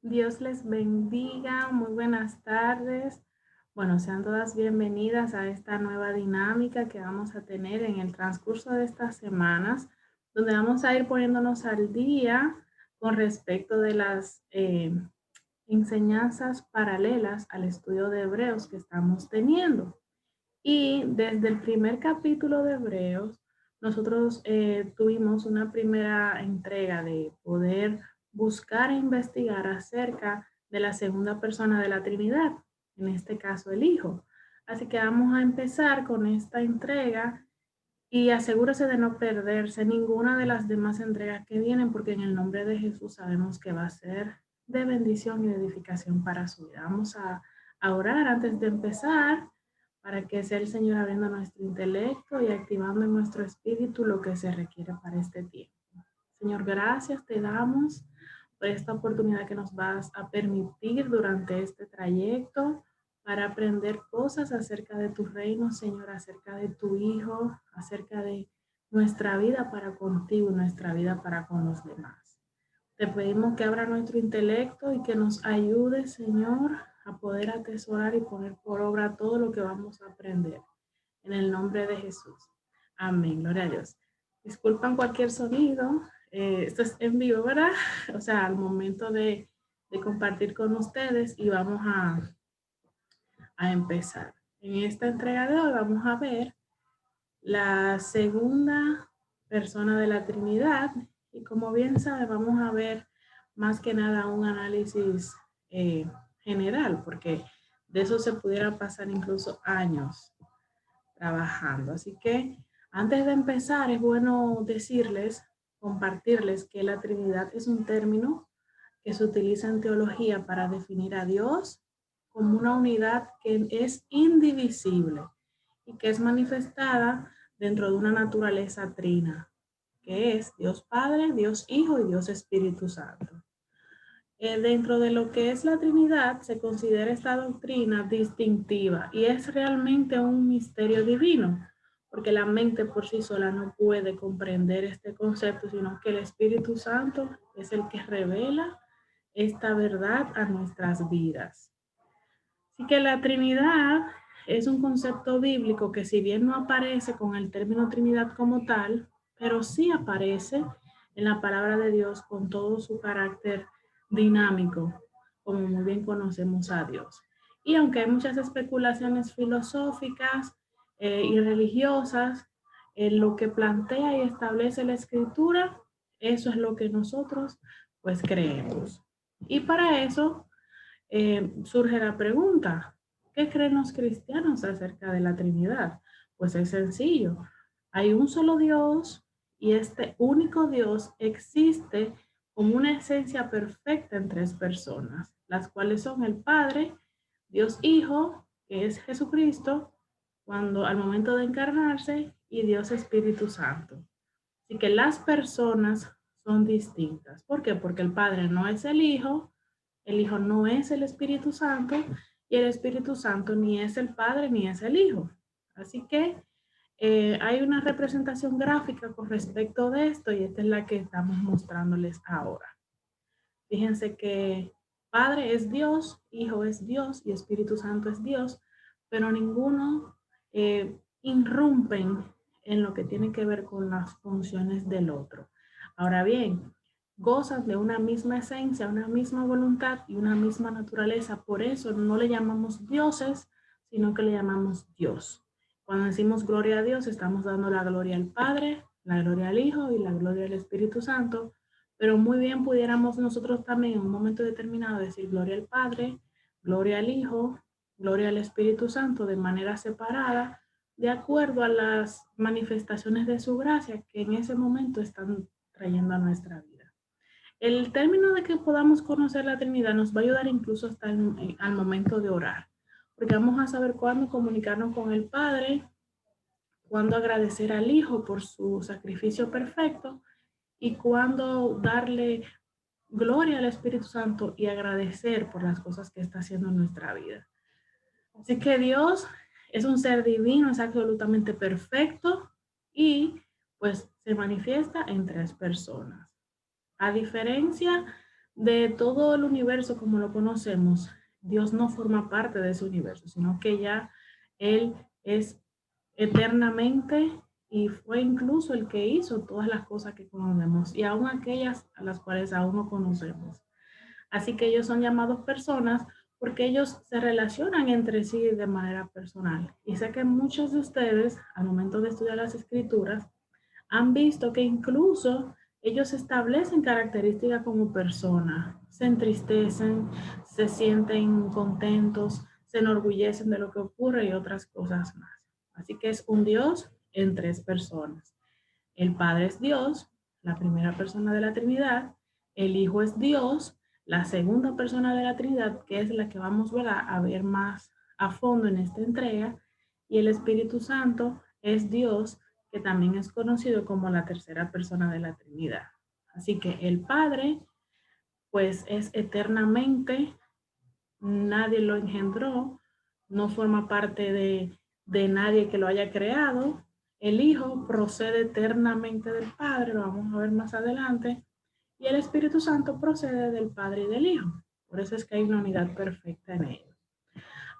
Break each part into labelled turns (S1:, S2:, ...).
S1: Dios les bendiga, muy buenas tardes. Bueno, sean todas bienvenidas a esta nueva dinámica que vamos a tener en el transcurso de estas semanas, donde vamos a ir poniéndonos al día con respecto de las enseñanzas paralelas al estudio de Hebreos que estamos teniendo. Y desde el primer capítulo de Hebreos, nosotros tuvimos una primera entrega de poder buscar e investigar acerca de la segunda persona de la Trinidad, en este caso el Hijo. Así que vamos a empezar con esta entrega y asegúrese de no perderse ninguna de las demás entregas que vienen, porque en el nombre de Jesús sabemos que va a ser de bendición y de edificación para su vida. Vamos a orar antes de empezar para que sea el Señor abriendo nuestro intelecto y activando en nuestro espíritu lo que se requiere para este tiempo. Señor, gracias te damos por esta oportunidad que nos vas a permitir durante este trayecto para aprender cosas acerca de tu reino, Señor, acerca de tu Hijo, acerca de nuestra vida para contigo y nuestra vida para con los demás. Te pedimos que abra nuestro intelecto y que nos ayude, Señor, a poder atesorar y poner por obra todo lo que vamos a aprender. En el nombre de Jesús. Amén. Gloria a Dios. Disculpan cualquier sonido. Esto es en vivo, ¿verdad? O sea, al momento de compartir con ustedes y vamos a empezar. En esta entrega de hoy vamos a ver la segunda persona de la Trinidad y como bien sabe vamos a ver más que nada un análisis general porque de eso se pudiera pasar incluso años trabajando. Así que antes de empezar es bueno decirles, compartirles que la Trinidad es un término que se utiliza en teología para definir a Dios como una unidad que es indivisible y que es manifestada dentro de una naturaleza trina, que es Dios Padre, Dios Hijo y Dios Espíritu Santo. Dentro de lo que es la Trinidad se considera esta doctrina distintiva y es realmente un misterio divino, porque la mente por sí sola no puede comprender este concepto, sino que el Espíritu Santo es el que revela esta verdad a nuestras vidas. Así que la Trinidad es un concepto bíblico que si bien no aparece con el término Trinidad como tal, pero sí aparece en la palabra de Dios con todo su carácter dinámico, como muy bien conocemos a Dios. Y aunque hay muchas especulaciones filosóficas y religiosas, lo que plantea y establece la Escritura, eso es lo que nosotros pues creemos. Y para eso surge la pregunta, ¿qué creen los cristianos acerca de la Trinidad? Pues es sencillo, hay un solo Dios y este único Dios existe como una esencia perfecta en tres personas, las cuales son el Padre, Dios Hijo, que es Jesucristo, cuando al momento de encarnarse, y Dios Espíritu Santo. Así que las personas son distintas. ¿Por qué? Porque el Padre no es el Hijo no es el Espíritu Santo y el Espíritu Santo ni es el Padre ni es el Hijo. Así que hay una representación gráfica con respecto de esto y esta es la que estamos mostrándoles ahora. Fíjense que Padre es Dios, Hijo es Dios y Espíritu Santo es Dios, pero ninguno irrumpen en lo que tiene que ver con las funciones del otro. Ahora bien, gozan de una misma esencia, una misma voluntad y una misma naturaleza. Por eso no le llamamos dioses, sino que le llamamos Dios. Cuando decimos gloria a Dios, estamos dando la gloria al Padre, la gloria al Hijo y la gloria al Espíritu Santo, pero muy bien pudiéramos nosotros también en un momento determinado decir gloria al Padre, gloria al Hijo, gloria al Espíritu Santo de manera separada, de acuerdo a las manifestaciones de su gracia que en ese momento están trayendo a nuestra vida. El término de que podamos conocer la Trinidad nos va a ayudar incluso hasta al momento de orar, porque vamos a saber cuándo comunicarnos con el Padre, cuándo agradecer al Hijo por su sacrificio perfecto y cuándo darle gloria al Espíritu Santo y agradecer por las cosas que está haciendo en nuestra vida. Así que Dios es un ser divino, es absolutamente perfecto y pues se manifiesta en tres personas. A diferencia de todo el universo como lo conocemos, Dios no forma parte de ese universo, sino que ya Él es eternamente y fue incluso el que hizo todas las cosas que conocemos y aún aquellas a las cuales aún no conocemos. Así que ellos son llamados personas porque ellos se relacionan entre sí de manera personal. Y sé que muchos de ustedes, al momento de estudiar las escrituras, han visto que incluso ellos establecen características como persona, se entristecen, se sienten contentos, se enorgullecen de lo que ocurre y otras cosas más. Así que es un Dios en tres personas. El Padre es Dios, la primera persona de la Trinidad, el Hijo es Dios, la segunda persona de la Trinidad, que es la que vamos, ¿verdad?, a ver más a fondo en esta entrega, y el Espíritu Santo es Dios, que también es conocido como la tercera persona de la Trinidad. Así que el Padre, pues es eternamente, nadie lo engendró, no forma parte de nadie que lo haya creado. El Hijo procede eternamente del Padre, lo vamos a ver más adelante, y el Espíritu Santo procede del Padre y del Hijo. Por eso es que hay una unidad perfecta en ellos.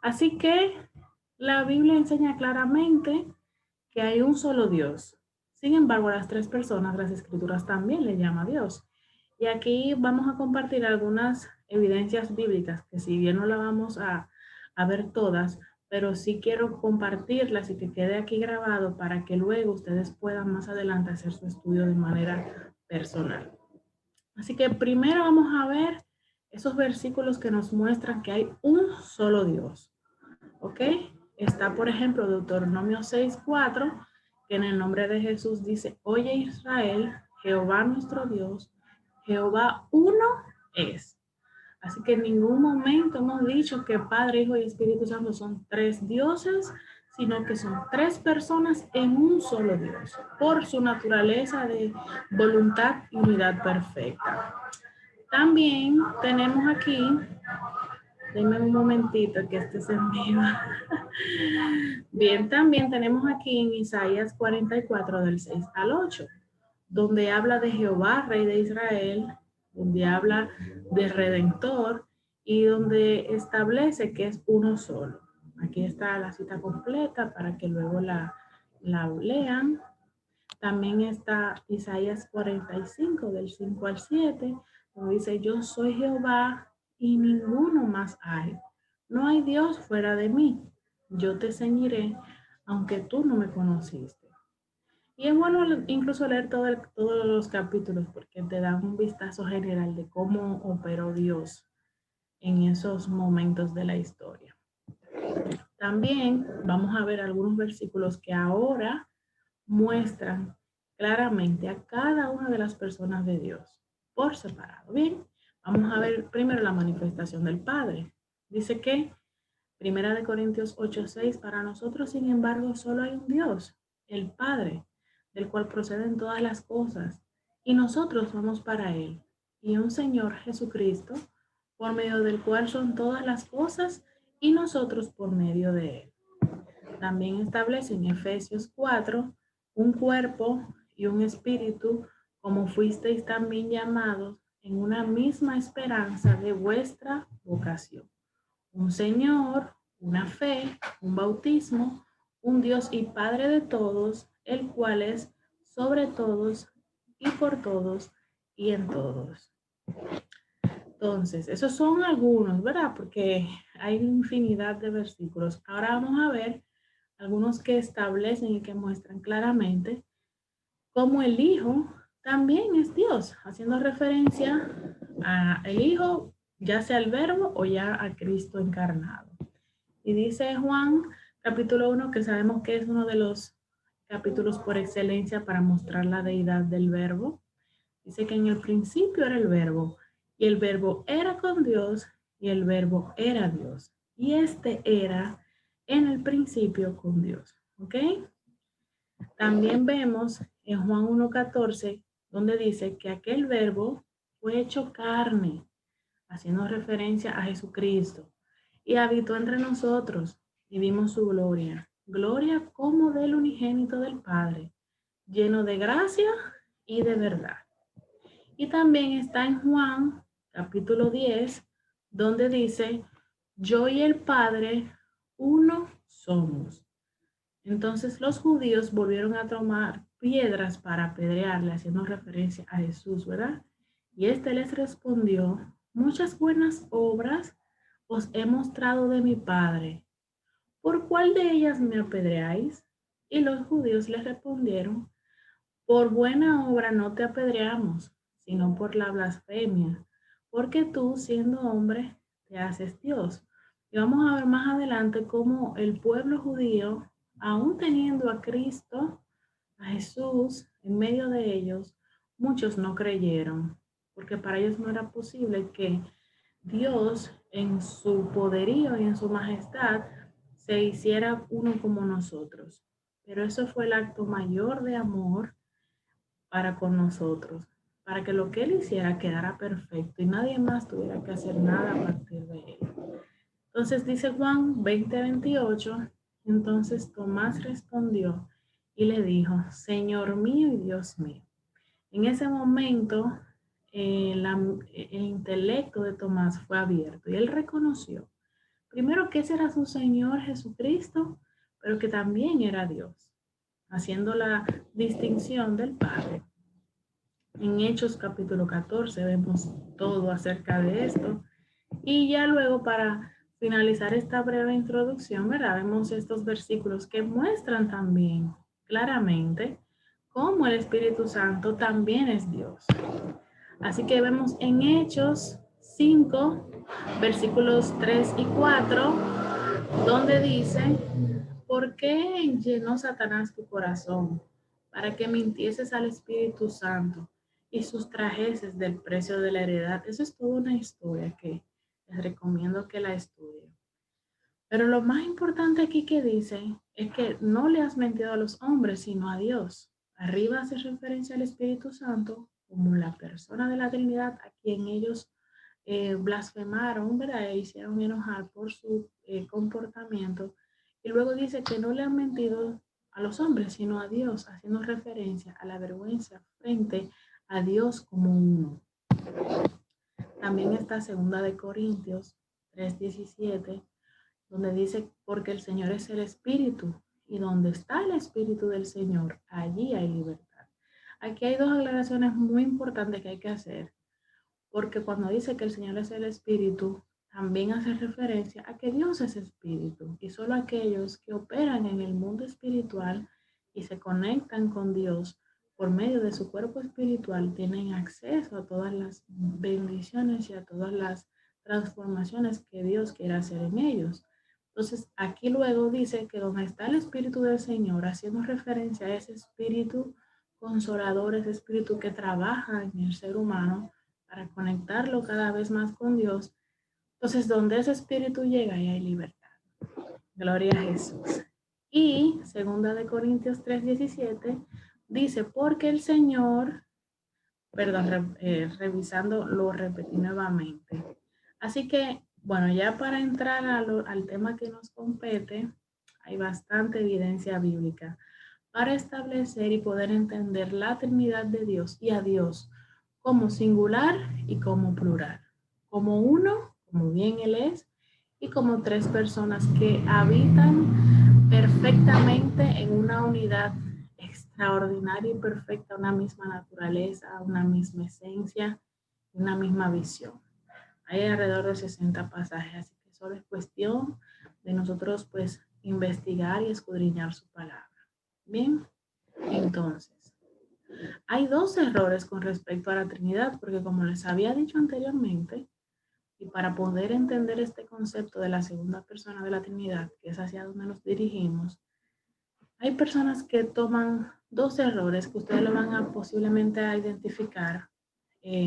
S1: Así que la Biblia enseña claramente que hay un solo Dios. Sin embargo, a las tres personas, las escrituras también le llaman Dios. Y aquí vamos a compartir algunas evidencias bíblicas que si bien no la vamos a ver todas, pero sí quiero compartirlas y que quede aquí grabado para que luego ustedes puedan más adelante hacer su estudio de manera personal. Así que primero vamos a ver esos versículos que nos muestran que hay un solo Dios. ¿Ok? Está, por ejemplo, Deuteronomio 6:4, que en el nombre de Jesús dice, oye Israel, Jehová nuestro Dios, Jehová uno es. Así que en ningún momento hemos dicho que Padre, Hijo y Espíritu Santo son tres dioses, sino que son tres personas en un solo Dios, por su naturaleza de voluntad y unidad perfecta. También tenemos aquí, denme un momentito que este se me va. Bien, también tenemos aquí en Isaías 44 del 6 al 8, donde habla de Jehová, Rey de Israel, donde habla de Redentor y donde establece que es uno solo. Aquí está la cita completa para que luego la lean. También está Isaías 45 del 5 al 7, donde dice, yo soy Jehová y ninguno más hay. No hay Dios fuera de mí. Yo te ceñiré, aunque tú no me conociste. Y es bueno incluso leer todos los capítulos porque te dan un vistazo general de cómo operó Dios en esos momentos de la historia. También vamos a ver algunos versículos que ahora muestran claramente a cada una de las personas de Dios por separado. Bien, vamos a ver primero la manifestación del Padre. Dice que, Primera de Corintios 8:6, para nosotros, sin embargo, solo hay un Dios, el Padre, del cual proceden todas las cosas, y nosotros vamos para Él, y un Señor Jesucristo, por medio del cual son todas las cosas, y nosotros por medio de Él. También establece en Efesios 4 un cuerpo y un espíritu, como fuisteis también llamados en una misma esperanza de vuestra vocación. Un Señor, una fe, un bautismo, un Dios y Padre de todos, el cual es sobre todos y por todos y en todos. Entonces, esos son algunos, ¿verdad? Porque hay infinidad de versículos. Ahora vamos a ver algunos que establecen y que muestran claramente cómo el Hijo también es Dios, haciendo referencia a el Hijo, ya sea el Verbo o ya a Cristo encarnado. Y dice Juan capítulo 1, que sabemos que es uno de los capítulos por excelencia para mostrar la deidad del Verbo. Dice que en el principio era el Verbo, y el Verbo era con Dios, y el Verbo era Dios. Y este era en el principio con Dios. ¿Ok? También vemos en Juan 1:14, donde dice que aquel Verbo fue hecho carne, haciendo referencia a Jesucristo, y habitó entre nosotros, y vimos su gloria, gloria como del unigénito del Padre, lleno de gracia y de verdad. Y también está en Juan capítulo 10, donde dice, yo y el Padre, uno somos. Entonces los judíos volvieron a tomar piedras para apedrearle, haciendo referencia a Jesús, ¿verdad? Y éste les respondió, muchas buenas obras os he mostrado de mi Padre. ¿Por cuál de ellas me apedreáis? Y los judíos le respondieron, por buena obra no te apedreamos, sino por la blasfemia, porque tú, siendo hombre, te haces Dios. Y vamos a ver más adelante cómo el pueblo judío, aún teniendo a Cristo, a Jesús en medio de ellos, muchos no creyeron, porque para ellos no era posible que Dios en su poderío y en su majestad se hiciera uno como nosotros. Pero eso fue el acto mayor de amor para con nosotros, para que lo que Él hiciera quedara perfecto y nadie más tuviera que hacer nada a partir de Él. Entonces dice Juan 20:28, entonces Tomás respondió y le dijo, Señor mío y Dios mío. En ese momento el intelecto de Tomás fue abierto y él reconoció, primero que ese era su Señor Jesucristo, pero que también era Dios, haciendo la distinción del Padre. En Hechos capítulo 14 vemos todo acerca de esto. Y ya luego para finalizar esta breve introducción, ¿verdad? Vemos estos versículos que muestran también claramente cómo el Espíritu Santo también es Dios. Así que vemos en Hechos 5, versículos 3 y 4, donde dice, ¿por qué llenó Satanás tu corazón? Para que mintieses al Espíritu Santo y sustrajeses del precio de la heredad. Eso es toda una historia que les recomiendo que la estudien. Pero lo más importante aquí que dice es que no le has mentido a los hombres, sino a Dios. Arriba hace referencia al Espíritu Santo como la persona de la Trinidad a quien ellos blasfemaron, ¿verdad? E hicieron enojar por su comportamiento. Y luego dice que no le han mentido a los hombres, sino a Dios, haciendo referencia a la vergüenza frente a Dios como uno. También está segunda de Corintios 3:17, donde dice, porque el Señor es el Espíritu, y donde está el Espíritu del Señor, allí hay libertad. Aquí hay dos aclaraciones muy importantes que hay que hacer, porque cuando dice que el Señor es el Espíritu, también hace referencia a que Dios es Espíritu, y solo aquellos que operan en el mundo espiritual y se conectan con Dios por medio de su cuerpo espiritual tienen acceso a todas las bendiciones y a todas las transformaciones que Dios quiere hacer en ellos. Entonces, aquí luego dice que donde está el Espíritu del Señor, haciendo referencia a ese Espíritu consolador, ese Espíritu que trabaja en el ser humano para conectarlo cada vez más con Dios. Entonces, donde ese Espíritu llega, ahí hay libertad. Gloria a Jesús. Y segunda de Corintios 3:17 dice, porque el Señor, perdón, revisando, lo repetí nuevamente. Así que, bueno, ya para entrar al tema que nos compete, hay bastante evidencia bíblica para establecer y poder entender la Trinidad de Dios y a Dios como singular y como plural, como uno, como bien Él es, y como tres personas que habitan perfectamente en una unidad extraordinaria y perfecta, una misma naturaleza, una misma esencia, una misma visión. Hay alrededor de 60 pasajes, así que solo es cuestión de nosotros pues investigar y escudriñar su palabra. Bien, entonces, hay dos errores con respecto a la Trinidad, porque como les había dicho anteriormente, y para poder entender este concepto de la segunda persona de la Trinidad, que es hacia donde nos dirigimos, hay personas que toman dos errores que ustedes lo van a posiblemente a identificar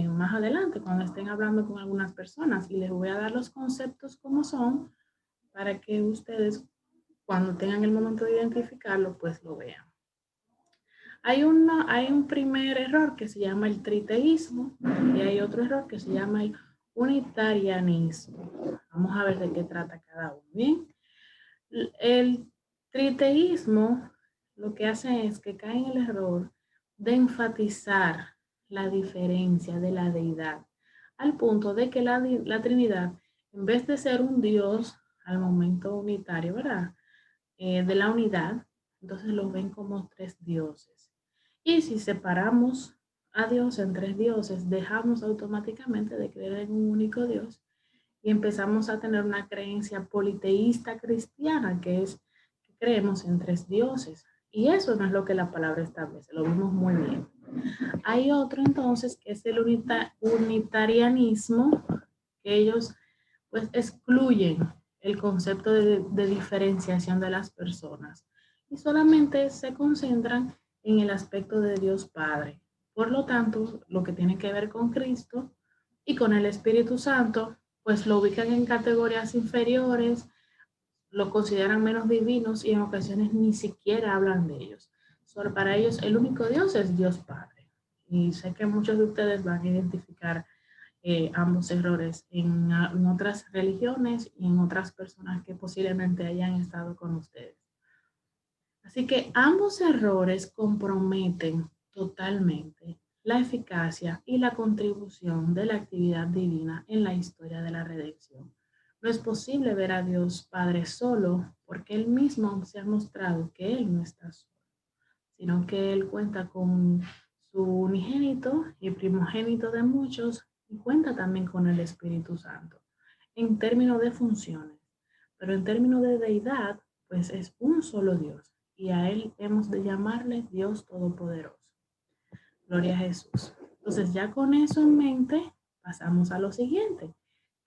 S1: más adelante cuando estén hablando con algunas personas y les voy a dar los conceptos como son para que ustedes cuando tengan el momento de identificarlo pues lo vean. Hay un primer error que se llama el triteísmo y hay otro error que se llama el unitarianismo. Vamos a ver de qué trata cada uno. Bien, el triteísmo lo que hace es que cae en el error de enfatizar la diferencia de la deidad, al punto de que la Trinidad, en vez de ser un Dios al momento unitario, ¿verdad? De la unidad, entonces los ven como tres dioses. Y si separamos a Dios en tres dioses, dejamos automáticamente de creer en un único Dios y empezamos a tener una creencia politeísta cristiana, que es que creemos en tres dioses. Y eso no es lo que la palabra establece, lo vimos muy bien. Hay otro entonces que es el unitarianismo, que ellos pues excluyen el concepto de diferenciación de las personas y solamente se concentran en el aspecto de Dios Padre. Por lo tanto, lo que tiene que ver con Cristo y con el Espíritu Santo, pues lo ubican en categorías inferiores, lo consideran menos divinos y en ocasiones ni siquiera hablan de ellos. Solo para ellos el único Dios es Dios Padre. Y sé que muchos de ustedes van a identificar ambos errores en otras religiones y en otras personas que posiblemente hayan estado con ustedes. Así que ambos errores comprometen totalmente la eficacia y la contribución de la actividad divina en la historia de la redención. No es posible ver a Dios Padre solo porque Él mismo se ha mostrado que Él no está solo, sino que Él cuenta con su unigénito y primogénito de muchos y cuenta también con el Espíritu Santo en términos de funciones, pero en términos de deidad, pues es un solo Dios y a Él hemos de llamarle Dios Todopoderoso. Gloria a Jesús. Entonces ya con eso en mente, pasamos a lo siguiente,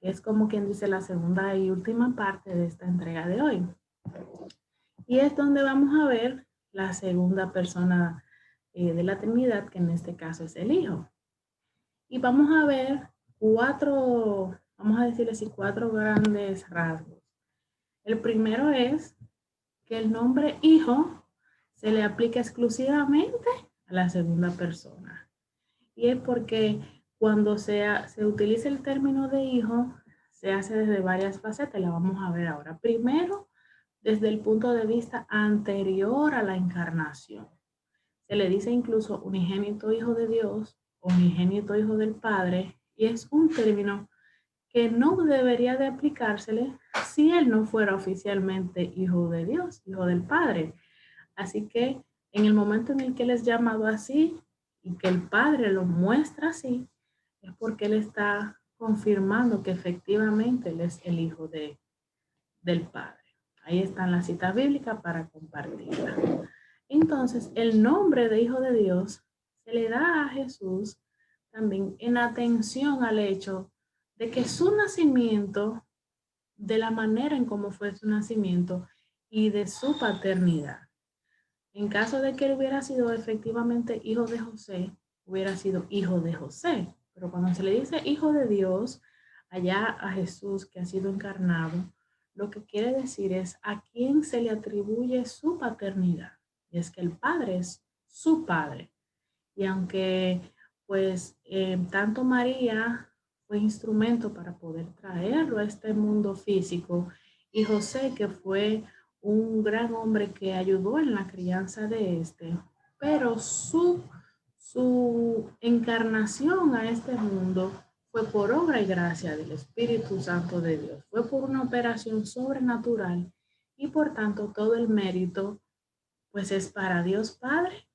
S1: que es como quien dice la segunda y última parte de esta entrega de hoy. Y es donde vamos a ver la segunda persona de la Trinidad, que en este caso es el Hijo. Y vamos a ver vamos a decirle así, cuatro grandes rasgos. El primero es que el nombre Hijo se le aplica exclusivamente a la segunda persona. Y es porque cuando se utiliza el término de hijo, se hace desde varias facetas, la vamos a ver ahora. Primero, desde el punto de vista anterior a la encarnación. Se le dice incluso unigénito hijo de Dios, unigénito hijo del Padre, y es un término que no debería de aplicársele si él no fuera oficialmente hijo de Dios, hijo del Padre. Así que en el momento en el que él es llamado así y que el Padre lo muestra así, es porque él está confirmando que efectivamente él es el hijo del Padre. Ahí están las citas bíblicas para compartirla. Entonces, el nombre de Hijo de Dios se le da a Jesús también en atención al hecho de que su nacimiento, de la manera en cómo fue su nacimiento y de su paternidad. En caso de que él hubiera sido efectivamente hijo de José, hubiera sido hijo de José. Pero cuando se le dice hijo de Dios, allá a Jesús que ha sido encarnado, lo que quiere decir es a quién se le atribuye su paternidad. Y es que el Padre es su Padre. Y aunque pues tanto María fue instrumento para poder traerlo a este mundo físico y José que fue un gran hombre que ayudó en la crianza de este, pero su encarnación a este mundo fue por obra y gracia del Espíritu Santo de Dios, fue por una operación sobrenatural y por tanto todo el mérito pues es para Dios Padre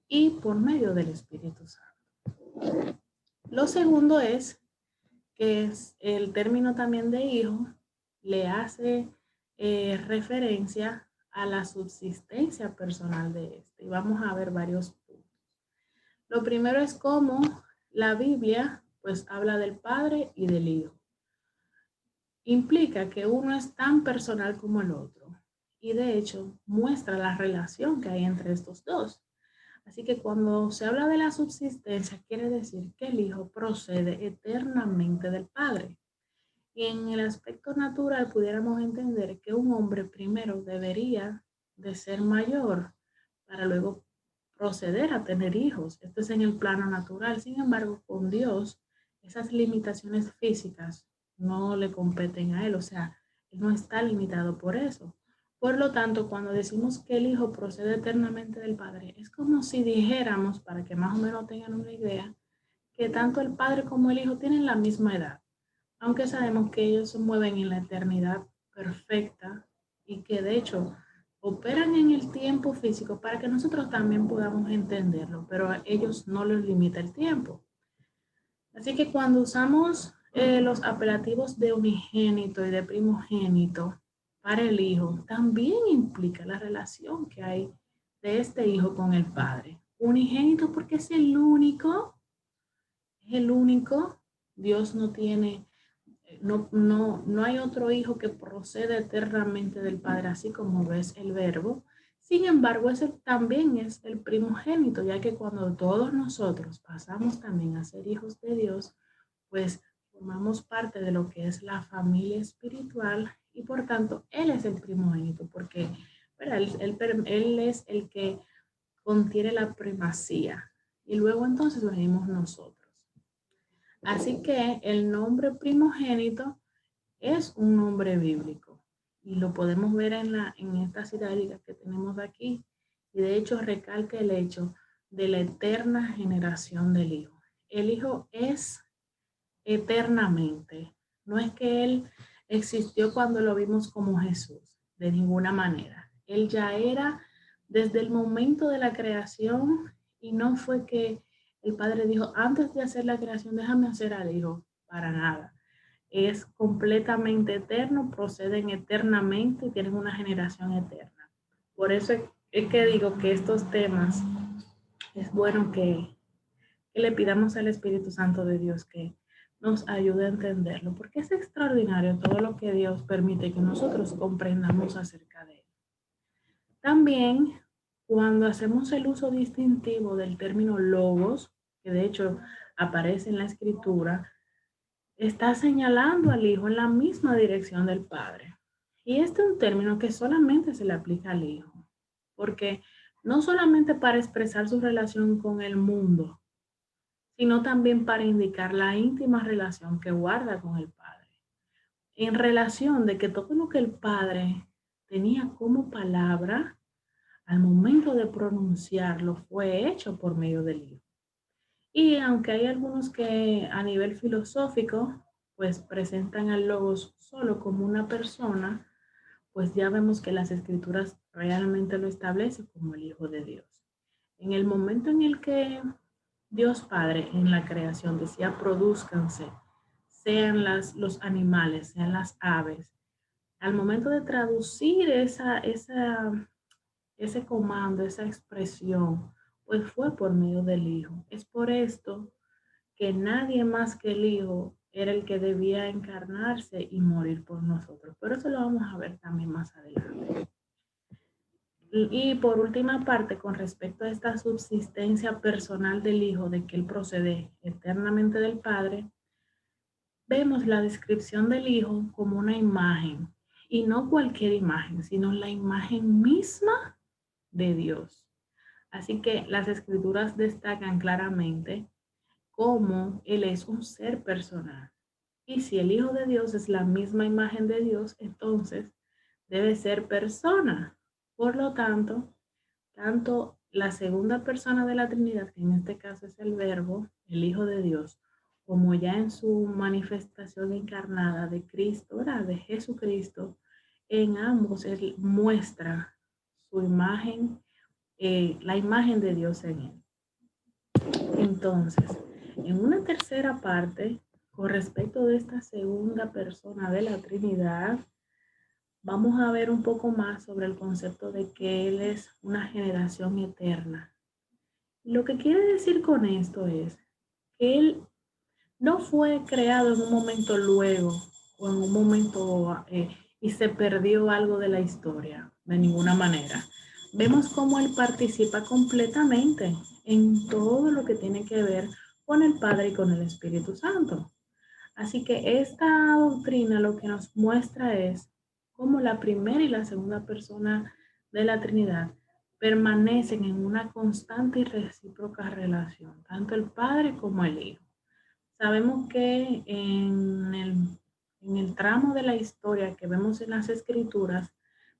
S1: y por medio del Espíritu Santo. Lo segundo es que es el término también de hijo le hace referencia a la subsistencia personal de este. Y vamos a ver varios puntos. Lo primero es cómo la Biblia pues habla del Padre y del Hijo. Implica que uno es tan personal como el otro y de hecho muestra la relación que hay entre estos dos. Así que cuando se habla de la subsistencia, quiere decir que el Hijo procede eternamente del Padre. Y en el aspecto natural pudiéramos entender que un hombre primero debería de ser mayor para luego proceder a tener hijos. Esto es en el plano natural. Sin embargo, con Dios, esas limitaciones físicas no le competen a él. O sea, él no está limitado por eso. Por lo tanto, cuando decimos que el Hijo procede eternamente del Padre, es como si dijéramos, para que más o menos tengan una idea, que tanto el Padre como el Hijo tienen la misma edad, aunque sabemos que ellos se mueven en la eternidad perfecta y que de hecho operan en el tiempo físico para que nosotros también podamos entenderlo, pero a ellos no les limita el tiempo. Así que cuando usamos los apelativos de unigénito y de primogénito para el hijo, también implica la relación que hay de este hijo con el padre. Unigénito porque es el único. Dios no tiene, no hay otro hijo que proceda eternamente del padre, así como ves el verbo. Sin embargo, ese también es el primogénito, ya que cuando todos nosotros pasamos también a ser hijos de Dios, pues formamos parte de lo que es la familia espiritual y por tanto Él es el primogénito, porque él es el que contiene la primacía y luego entonces venimos nosotros. Así que el nombre primogénito es un nombre bíblico y lo podemos ver en esta citática que tenemos aquí y de hecho recalca el hecho de la eterna generación del Hijo. El Hijo es eternamente. No es que Él existió cuando lo vimos como Jesús, de ninguna manera. Él ya era desde el momento de la creación y no fue que el Padre dijo, antes de hacer la creación, déjame hacer al Hijo, para nada. Es completamente eterno, proceden eternamente y tienen una generación eterna. Por eso es que digo que estos temas es bueno que le pidamos al Espíritu Santo de Dios que nos ayude a entenderlo, porque es extraordinario todo lo que Dios permite que nosotros comprendamos acerca de él. También, cuando hacemos el uso distintivo del término logos, que de hecho aparece en la escritura, está señalando al Hijo en la misma dirección del Padre. Y este es un término que solamente se le aplica al Hijo, porque no solamente para expresar su relación con el mundo, sino también para indicar la íntima relación que guarda con el Padre. En relación de que todo lo que el Padre tenía como palabra, al momento de pronunciarlo, fue hecho por medio del Hijo. Y aunque hay algunos que a nivel filosófico, pues presentan al Logos solo como una persona, pues ya vemos que las escrituras realmente lo establecen como el Hijo de Dios. En el momento en el que Dios Padre en la creación decía produzcanse, sean los animales, sean las aves. Al momento de traducir ese comando, esa expresión, pues fue por medio del Hijo. Es por esto que nadie más que el Hijo era el que debía encarnarse y morir por nosotros. Pero eso lo vamos a ver también más adelante. Y por última parte, con respecto a esta subsistencia personal del Hijo, de que Él procede eternamente del Padre, vemos la descripción del Hijo como una imagen, y no cualquier imagen, sino la imagen misma de Dios. Así que las escrituras destacan claramente cómo Él es un ser personal. Y si el Hijo de Dios es la misma imagen de Dios, entonces debe ser persona. Por lo tanto la segunda persona de la Trinidad, que en este caso es el Verbo, el Hijo de Dios, como ya en su manifestación encarnada de Cristo, ¿verdad? De Jesucristo, en ambos Él muestra su imagen, la imagen de Dios en Él. Entonces, en una tercera parte, con respecto de esta segunda persona de la Trinidad, vamos a ver un poco más sobre el concepto de que Él es una generación eterna. Lo que quiere decir con esto es que Él no fue creado en un momento luego o en un momento y se perdió algo de la historia, de ninguna manera. Vemos cómo Él participa completamente en todo lo que tiene que ver con el Padre y con el Espíritu Santo. Así que esta doctrina lo que nos muestra es cómo la primera y la segunda persona de la Trinidad permanecen en una constante y recíproca relación, tanto el Padre como el Hijo. Sabemos que en el tramo de la historia que vemos en las Escrituras,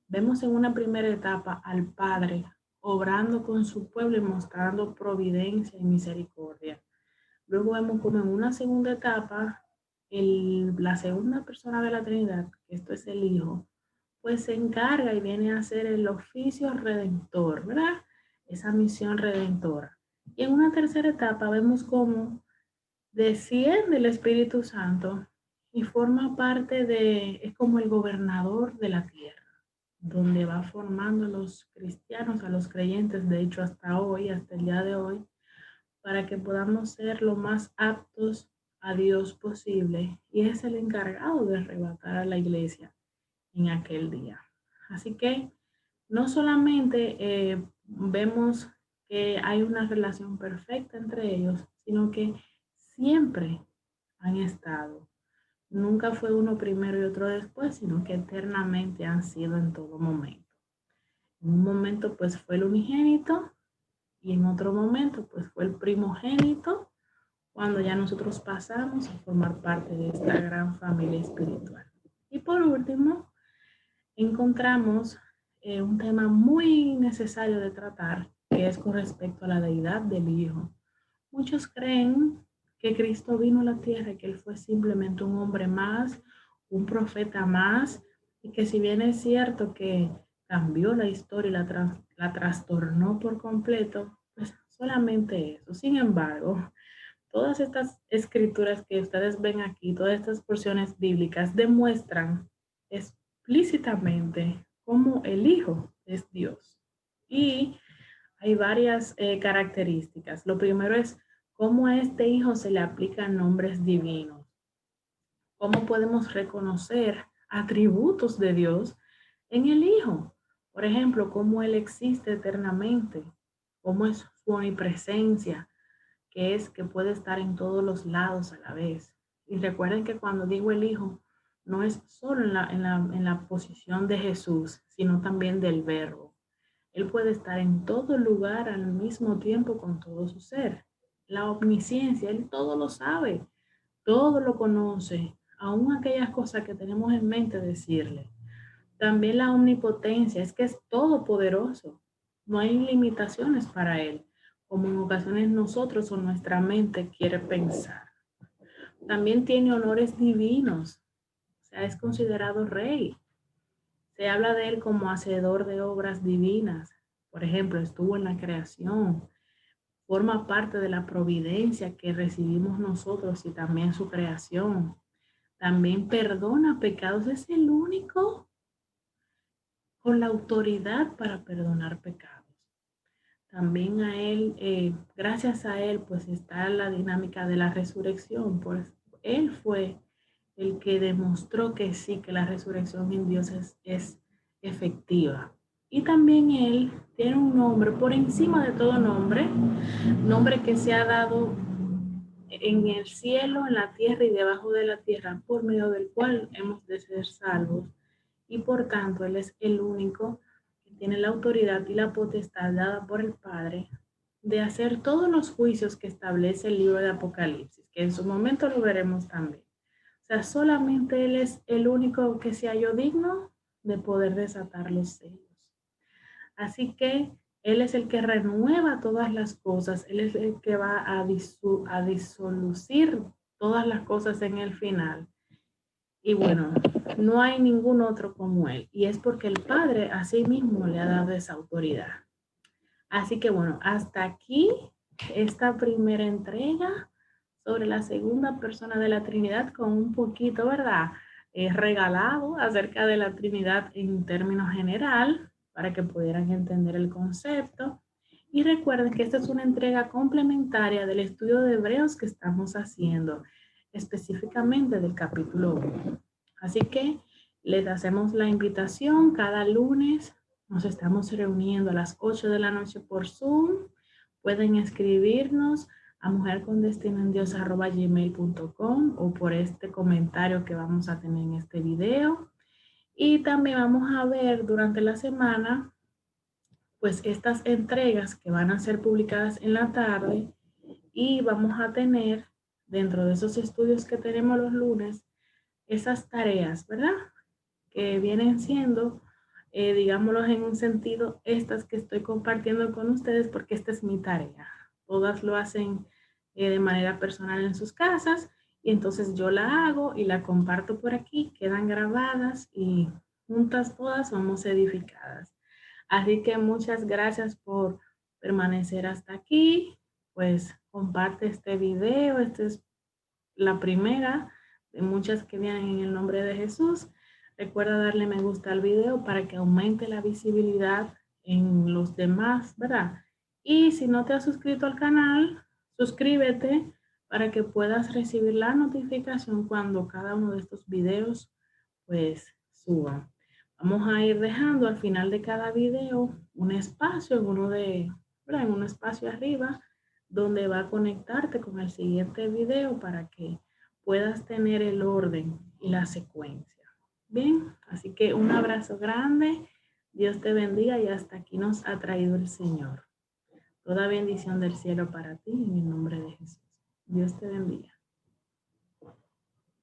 S1: vemos en una primera etapa al Padre obrando con su pueblo y mostrando providencia y misericordia. Luego vemos como en una segunda etapa, la segunda persona de la Trinidad, que esto es el Hijo, pues se encarga y viene a hacer el oficio redentor, ¿verdad? Esa misión redentora. Y en una tercera etapa vemos cómo desciende el Espíritu Santo y forma parte es como el gobernador de la tierra, donde va formando a los cristianos, a los creyentes, de hecho hasta hoy, hasta el día de hoy, para que podamos ser lo más aptos a Dios posible. Y es el encargado de arrebatar a la iglesia en aquel día. Así que no solamente vemos que hay una relación perfecta entre ellos, sino que siempre han estado. Nunca fue uno primero y otro después, sino que eternamente han sido en todo momento. En un momento pues fue el unigénito y en otro momento pues fue el primogénito, cuando ya nosotros pasamos a formar parte de esta gran familia espiritual. Y por último, encontramos un tema muy necesario de tratar, que es con respecto a la deidad del Hijo. Muchos creen que Cristo vino a la tierra y que Él fue simplemente un hombre más, un profeta más, y que si bien es cierto que cambió la historia y la trastornó por completo, pues solamente eso. Sin embargo, todas estas escrituras que ustedes ven aquí, todas estas porciones bíblicas demuestran explícitamente cómo el Hijo es Dios. Y hay varias características. Lo primero es cómo a este Hijo se le aplican nombres divinos. Cómo podemos reconocer atributos de Dios en el Hijo. Por ejemplo, cómo Él existe eternamente, cómo es su omnipresencia, que es que puede estar en todos los lados a la vez. Y recuerden que cuando digo el Hijo, no es solo en la posición de Jesús, sino también del Verbo. Él puede estar en todo lugar al mismo tiempo con todo su ser. La omnisciencia, Él todo lo sabe, todo lo conoce, aún aquellas cosas que tenemos en mente decirle. También la omnipotencia, es que es todopoderoso. No hay limitaciones para Él, como en ocasiones nosotros o nuestra mente quiere pensar. También tiene honores divinos, o sea, es considerado rey. Se habla de Él como hacedor de obras divinas. Por ejemplo, estuvo en la creación, forma parte de la providencia que recibimos nosotros y también su creación. También perdona pecados, es el único con la autoridad para perdonar pecados. También a Él, gracias a Él, pues está la dinámica de la resurrección, pues Él fue el que demostró que sí, que la resurrección en Dios es efectiva. Y también Él tiene un nombre por encima de todo nombre, nombre que se ha dado en el cielo, en la tierra y debajo de la tierra, por medio del cual hemos de ser salvos. Y por tanto, Él es el único que tiene la autoridad y la potestad dada por el Padre de hacer todos los juicios que establece el libro de Apocalipsis, que en su momento lo veremos también. O sea, solamente Él es el único que se halló digno de poder desatar los sellos. Así que Él es el que renueva todas las cosas, Él es el que va a disolucir todas las cosas en el final. Y bueno, no hay ningún otro como Él. Y es porque el Padre a sí mismo le ha dado esa autoridad. Así que bueno, hasta aquí esta primera entrega sobre la segunda persona de la Trinidad con un poquito, ¿verdad? Regalado acerca de la Trinidad en términos general para que pudieran entender el concepto. Y recuerden que esta es una entrega complementaria del estudio de Hebreos que estamos haciendo, específicamente del capítulo 1. Así que les hacemos la invitación cada lunes. Nos estamos reuniendo a las 8 de la noche por Zoom. Pueden escribirnos a mujercondestinoendios@gmail.com o por este comentario que vamos a tener en este video. Y también vamos a ver durante la semana pues estas entregas que van a ser publicadas en la tarde y vamos a tener dentro de esos estudios que tenemos los lunes esas tareas, ¿verdad? Que vienen siendo, digámoslo en un sentido, estas que estoy compartiendo con ustedes porque esta es mi tarea. Todas lo hacen de manera personal en sus casas. Y entonces yo la hago y la comparto por aquí, quedan grabadas y juntas todas somos edificadas. Así que muchas gracias por permanecer hasta aquí. Pues comparte este video, esta es la primera de muchas que vienen en el nombre de Jesús. Recuerda darle me gusta al video para que aumente la visibilidad en los demás, ¿verdad? Y si no te has suscrito al canal, suscríbete para que puedas recibir la notificación cuando cada uno de estos videos pues suban. Vamos a ir dejando al final de cada video un espacio en uno de, ¿verdad? En un espacio arriba donde va a conectarte con el siguiente video para que puedas tener el orden y la secuencia. Bien, así que un abrazo grande. Dios te bendiga y hasta aquí nos ha traído el Señor. Toda bendición del cielo para ti en el nombre de Jesús. Dios te bendiga.